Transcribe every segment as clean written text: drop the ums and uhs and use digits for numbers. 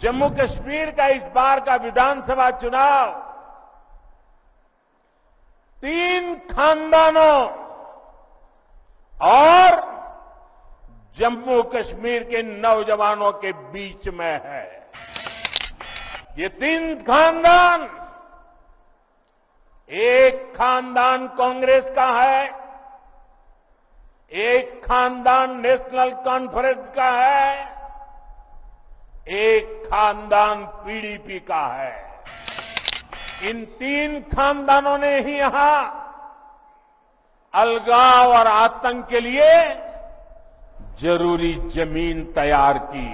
जम्मू कश्मीर का इस बार का विधानसभा चुनाव 3 खानदानों और जम्मू कश्मीर के नौजवानों के बीच में है। ये 3 खानदान, एक खानदान कांग्रेस का है, एक खानदान नेशनल कॉन्फ्रेंस का है, एक खानदान पीडीपी का है। इन 3 खानदानों ने ही यहां अलगाव और आतंक के लिए जरूरी जमीन तैयार की।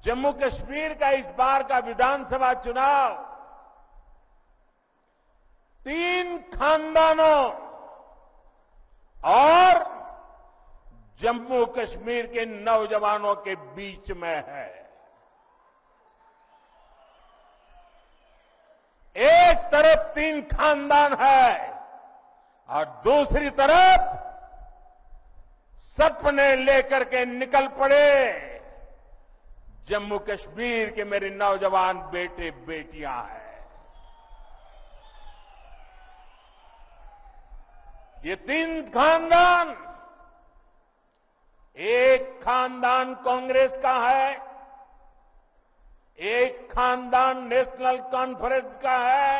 जम्मू कश्मीर का इस बार का विधानसभा चुनाव 3 खानदानों और जम्मू कश्मीर के नौजवानों के बीच में है। एक तरफ 3 खानदान है और दूसरी तरफ सपने लेकर के निकल पड़े जम्मू कश्मीर के मेरे नौजवान बेटे बेटियां हैं। ये 3 खानदान, एक खानदान कांग्रेस का है, एक खानदान नेशनल कॉन्फ्रेंस का है,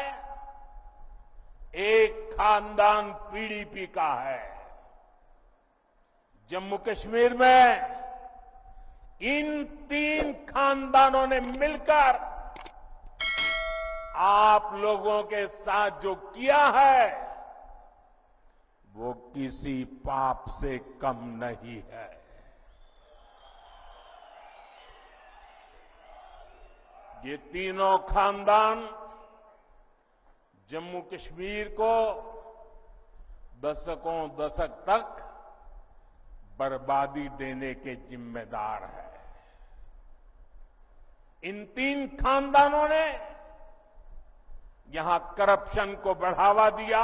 एक खानदान पीडीपी का है। जम्मू कश्मीर में इन 3 खानदानों ने मिलकर आप लोगों के साथ जो किया है वो किसी पाप से कम नहीं है। ये तीनों खानदान जम्मू कश्मीर को दशक तक बर्बादी देने के जिम्मेदार है। इन 3 खानदानों ने यहां करप्शन को बढ़ावा दिया।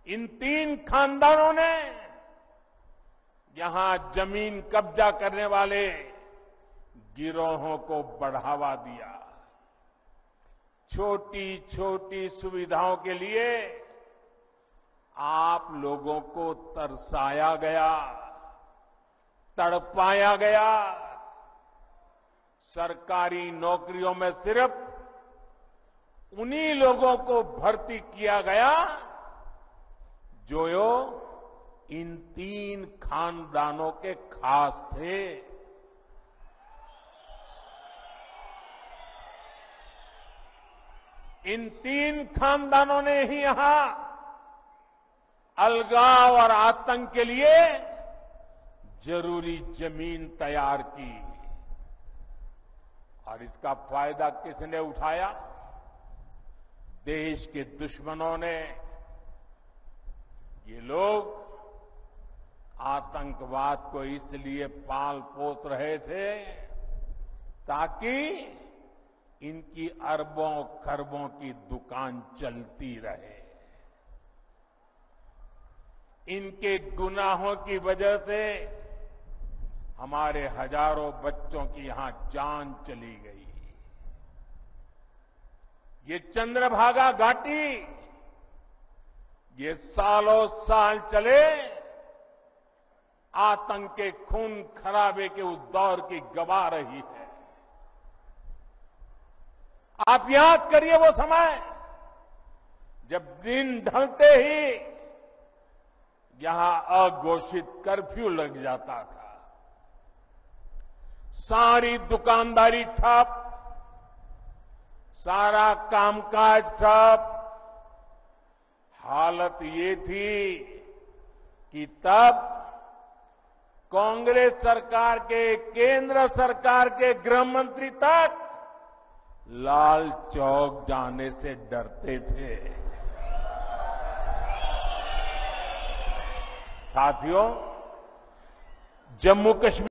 इन 3 खानदानों ने यहां जमीन कब्जा करने वाले गिरोहों को बढ़ावा दिया। छोटी छोटी सुविधाओं के लिए आप लोगों को तरसाया गया, तड़पाया गया। सरकारी नौकरियों में सिर्फ उन्हीं लोगों को भर्ती किया गया जो इन 3 खानदानों के खास थे। इन 3 खानदानों ने ही यहां अलगाव और आतंक के लिए जरूरी जमीन तैयार की और इसका फायदा किसने उठाया? देश के दुश्मनों ने। ये लोग आतंकवाद को इसलिए पाल पोस रहे थे ताकि इनकी अरबों खरबों की दुकान चलती रहे। इनके गुनाहों की वजह से हमारे हजारों बच्चों की यहां जान चली गई। ये चंद्रभागा घाटी ये सालों साल चले आतंक के खून खराबे के उस दौर की गवाह रही है। आप याद करिए वो समय जब दिन ढलते ही यहां अघोषित कर्फ्यू लग जाता था। सारी दुकानदारी ठप, सारा कामकाज ठप। हालत ये थी कि तब कांग्रेस सरकार के, केंद्र सरकार के गृह मंत्री तक लाल चौक जाने से डरते थे। साथियों, जम्मू कश्मीर